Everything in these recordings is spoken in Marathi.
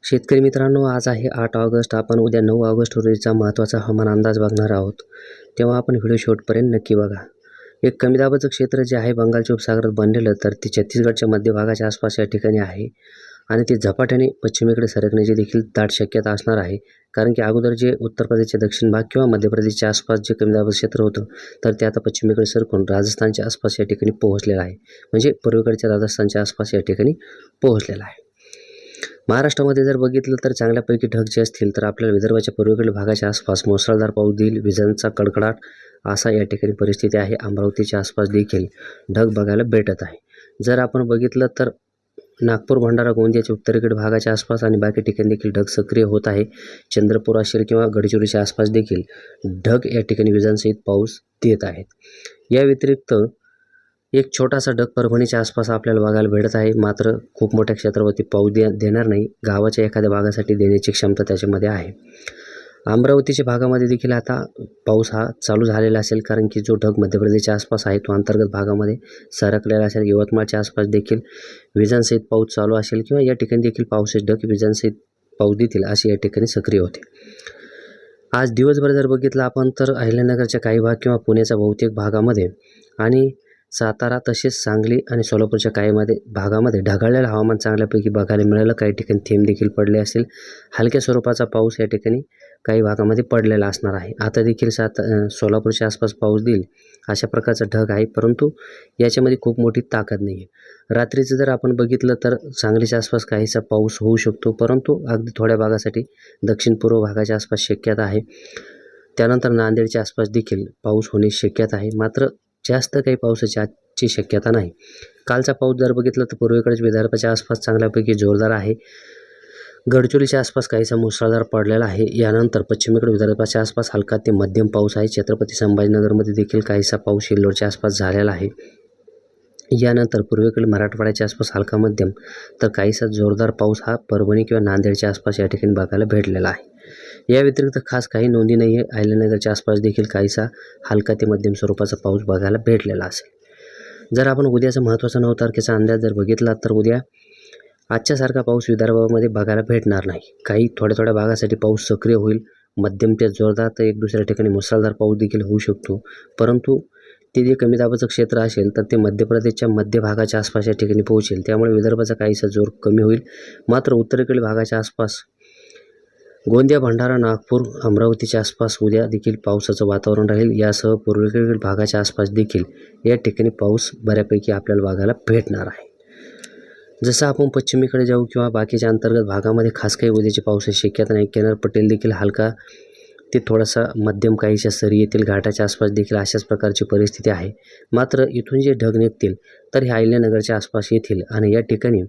शेतकरी मित्रांनो, आज आहे 8 ऑगस्ट. आपण उद्या 9 ऑगस्ट रोजीचा महत्त्वाचा हवामान अंदाज बघणार आहोत. तेव्हा आपण व्हिडिओ शेवटपर्यंत नक्की बघा. एक कमी दाबाचं क्षेत्र जे आहे बंगालच्या उपसागरात बनलेलं, तर ते छत्तीसगडच्या मध्य भागाच्या आसपास या ठिकाणी आहे आणि ते झपाट्याने पश्चिमेकडे सरकण्याची देखील दाट शक्यता असणार आहे. कारण की अगोदर जे उत्तर प्रदेशचे दक्षिण भाग किंवा मध्य प्रदेशच्या आसपास जे कमी दाबाचं क्षेत्र होतं, तर ते आता पश्चिमेकडे सरकून राजस्थानच्या आसपास या ठिकाणी पोहोचलेलं आहे. म्हणजे पूर्वेकडच्या राजस्थानच्या आसपास या ठिकाणी पोहोचलेला आहे. महाराष्ट्रामध्ये जर बघितलं तर चांगल्यापैकी ढग जे असतील, तर आपल्याला विदर्भाच्या पूर्वेकडील भागाच्या आसपास मुसळधार पाऊस देईल, विजांचा कडकडाट असा या ठिकाणी परिस्थिती आहे. अमरावतीच्या आसपास देखील ढग बघायला भेटत आहे. जर आपण बघितलं तर नागपूर, भंडारा, गोंदियाच्या उत्तरेकडील भागाच्या आसपास आणि बाकी ठिकाणी देखील ढग सक्रिय होत आहे. चंद्रपूर असेल किंवा गडचिरोलीच्या आसपास देखील ढग या ठिकाणी विजांसहित पाऊस देत आहेत. या व्यतिरिक्त एक छोटासा ढग परभणीच्या आसपास आपल्याला बघायला भेटत आहे. मात्र खूप मोठ्या क्षेत्रावरती पाऊस देणार नाही. गावाच्या एखाद्या भागासाठी देण्याची क्षमता त्याच्यामध्ये आहे. अमरावतीच्या भागामध्ये देखील आता पाऊस हा चालू झालेला असेल, कारण की जो ढग मध्य प्रदेशच्या आसपास आहे तो अंतर्गत भागामध्ये सरकलेला असेल. यवतमाळच्या आसपास देखील विजांसहित पाऊस चालू असेल किंवा या ठिकाणी देखील पावसाचे ढग विजांसहित पाऊस देतील असे या ठिकाणी सक्रिय होते. आज दिवसभर जर बघितलं आपण तर अहिल्यानगरच्या काही भाग किंवा पुण्याच्या बहुतेक भागामध्ये आणि सातारा तसेच सांगली आणि सोलापूरच्या काही भागामध्ये ढगाळलेलं हवामान चांगल्यापैकी बघायला मिळालं. काही ठिकाणी थेंब देखील पडले असेल. हलक्या स्वरूपाचा पाऊस या ठिकाणी काही भागामध्ये पडलेला असणार आहे. आता देखील सोलापूरच्या आसपास पाऊस देईल अशा प्रकारचा ढग आहे, परंतु याच्यामध्ये खूप मोठी ताकद नाही आहे. रात्रीचं जर आपण बघितलं तर सांगलीच्या आसपास काहीसा पाऊस होऊ शकतो, परंतु अगदी थोड्या भागासाठी दक्षिण पूर्व भागाच्या आसपास शक्यता आहे. त्यानंतर नांदेडच्या आसपास देखील पाऊस होण्याची शक्यता आहे. मात्र जास्त काही पावसाची आजची शक्यता नाही. कालचा पाऊस जर बघितलं तर पूर्वेकडे विदर्भाच्या आसपास चांगल्यापैकी जोरदार आहे. गडचिरोलीच्या आसपास काहीसा मुसळधार पडलेला आहे. यानंतर पश्चिमेकडे विदर्भाच्या आसपास हलका ते मध्यम पाऊस आहे. छत्रपती संभाजीनगरमध्ये देखील काहीसा पाऊस सिल्लोडच्या आसपास झालेला आहे. यानंतर पूर्वेकडील मराठवाड्याच्या आसपास हलका मध्यम तर काहीसा जोरदार पाऊस हा परभणी किंवा नांदेडच्या आसपास या ठिकाणी बघायला भेटलेला आहे. या व्यतिरिक्त खास काही नोंदी नाही आहे. अहिल्यानगरच्या आसपास देखील काहीसा हलका ते मध्यम स्वरूपाचा पाऊस बघायला भेटलेला असेल. जर आपण उद्याचा महत्त्वाचा 9 तारखेचा अंदाज जर बघितला तर उद्या आजच्यासारखा पाऊस विदर्भामध्ये बघायला भेटणार नाही. काही थोड्या थोड्या भागासाठी पाऊस सक्रिय होईल. मध्यम ते जोरदार तर एक दुसऱ्या ठिकाणी मुसळधार पाऊस देखील होऊ शकतो, परंतु ते जे कमी दाबाचं क्षेत्र असेल तर ते मध्य प्रदेशच्या मध्य भागाच्या आसपास या ठिकाणी पोहोचेल. त्यामुळे विदर्भाचा काहीसा जोर कमी होईल. मात्र उत्तरेकडील भागाच्या आसपास गोंदिया, भंडारा, नागपूर, अमरावतीच्या आसपास उद्या देखील पावसाचं वातावरण राहील. यासह पूर्वेकडील भागाच्या आसपास देखील या ठिकाणी पाऊस बऱ्यापैकी आपल्याला बघायला भेटणार आहे. जसं आपण पश्चिमेकडे जाऊ किंवा बाकीच्या अंतर्गत भागामध्ये खास काही उद्याची पावसाची शक्यता नाही. किनारपट्टीला देखील हलका ते थोडासा मध्यम काहीशा सरी येथील घाटाच्या आसपास देखील अशाच प्रकारची परिस्थिती आहे. मात्र इथून जे ढग निघतील तर हे अहिल्यानगरच्या आसपास येतील आणि या ठिकाणी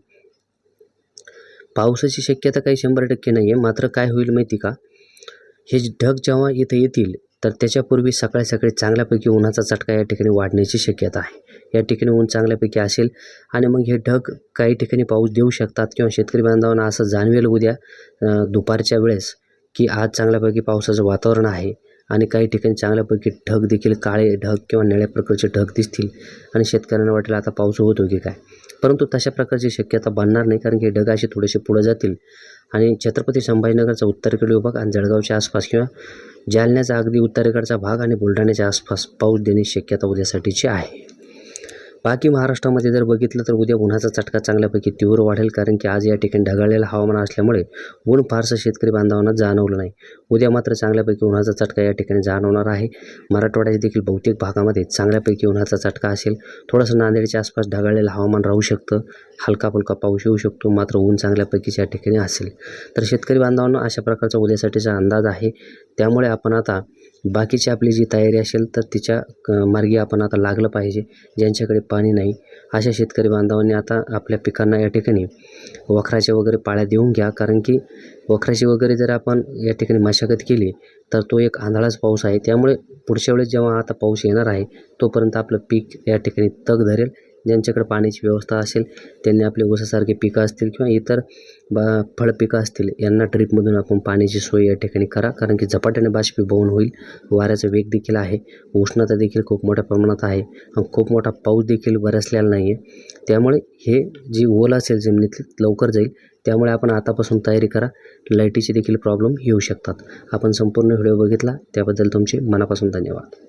पावसाची शक्यता काही 100% नाही आहे. मात्र काय होईल माहिती का, हे ढग जेव्हा इथं येतील तर त्याच्यापूर्वी सकाळी सकाळी चांगल्यापैकी उन्हाचा चटका या ठिकाणी वाढण्याची शक्यता आहे. या ठिकाणी ऊन चांगल्यापैकी असेल आणि मग हे ढग काही ठिकाणी पाऊस देऊ शकतात किंवा शेतकरी बांधवांना असं जाणवेल उद्या दुपारच्या वेळेस की आज चांगल्यापैकी पावसाचं वातावरण आहे आणि काही ठिकाणी चांगल्यापैकी ढग देखील काळे ढग किंवा निळ्या प्रकारचे ढग दिसतील आणि शेतकऱ्यांना वाटेल आता पाऊस होतो की काय. परंतु तशा प्रकारची शक्यता बनणार नाही, कारण की ढग असे थोडेसे पुढे जातील आणि छत्रपती संभाजीनगरचा उत्तरेकडील विभाग आणि जळगावच्या आसपास किंवा जालन्याचा अगदी उत्तरेकडचा भाग आणि बुलढाण्याच्या आसपास पाऊस देण्याची शक्यता उद्यासाठीची आहे. बाकी महाराष्ट्रामध्ये जर बघितलं तर उद्या उन्हाचा चटका चांगल्यापैकी तीव्र वाढेल, कारण की आज या ठिकाणी ढगाळलेलं हवामान असल्यामुळे ऊन फारसं शेतकरी बांधवांना जाणवलं नाही. उद्या मात्र चांगल्यापैकी उन्हाचा चटका या ठिकाणी जाणवणार आहे. मराठवाड्याच्या देखील बहुतेक भागामध्ये चांगल्यापैकी उन्हाचा चटका असेल. थोडंसं नांदेडच्या आसपास ढगाळलेलं हवामान राहू शकतं. हलका फुलका पाऊस येऊ शकतो, मात्र ऊन चांगल्यापैकीच या ठिकाणी असेल. तर शेतकरी बांधवांना अशा प्रकारचा उद्यासाठीचा अंदाज आहे. त्यामुळे आपण आता बाकीची आपली जी तयारी असेल तर तिच्या मार्गी आपण आता लागलं पाहिजे. ज्यांच्याकडे पाणी नाही अशा शेतकरी बांधवांनी आता आपल्या पिकांना या ठिकाणी वखराच्या वगैरे पाळ्या देऊन घ्या, कारण की वखराची वगैरे जर आपण या ठिकाणी मशागत केली तर तो एक आंधळाच पाऊस आहे. त्यामुळे पुढच्या वेळेस जेव्हा आता पाऊस येणार आहे तोपर्यंत आपलं पीक या ठिकाणी तग धरेल. ज्यांच्याकडे पाण्याची व्यवस्था असेल त्यांनी आपले ऊसासारखे पिकं असतील किंवा इतर फळपिकं असतील यांना ड्रीपमधून आपण पाण्याची सोय या ठिकाणी करा, कारण की झपाट्याने बाष्पीभवन होईल. वाऱ्याचा वेग देखील आहे, उष्णता देखील खूप मोठ्या प्रमाणात आहे आणि खूप मोठा पाऊस देखील बरसलेला नाही आहे. त्यामुळे हे जी ओल असेल जमिनीतली लवकर जाईल. त्यामुळे आपण आतापासून तयारी करा. लाईटीचे देखील प्रॉब्लेम येऊ शकतात. आपण संपूर्ण व्हिडिओ बघितला त्याबद्दल तुमचे मनापासून धन्यवाद.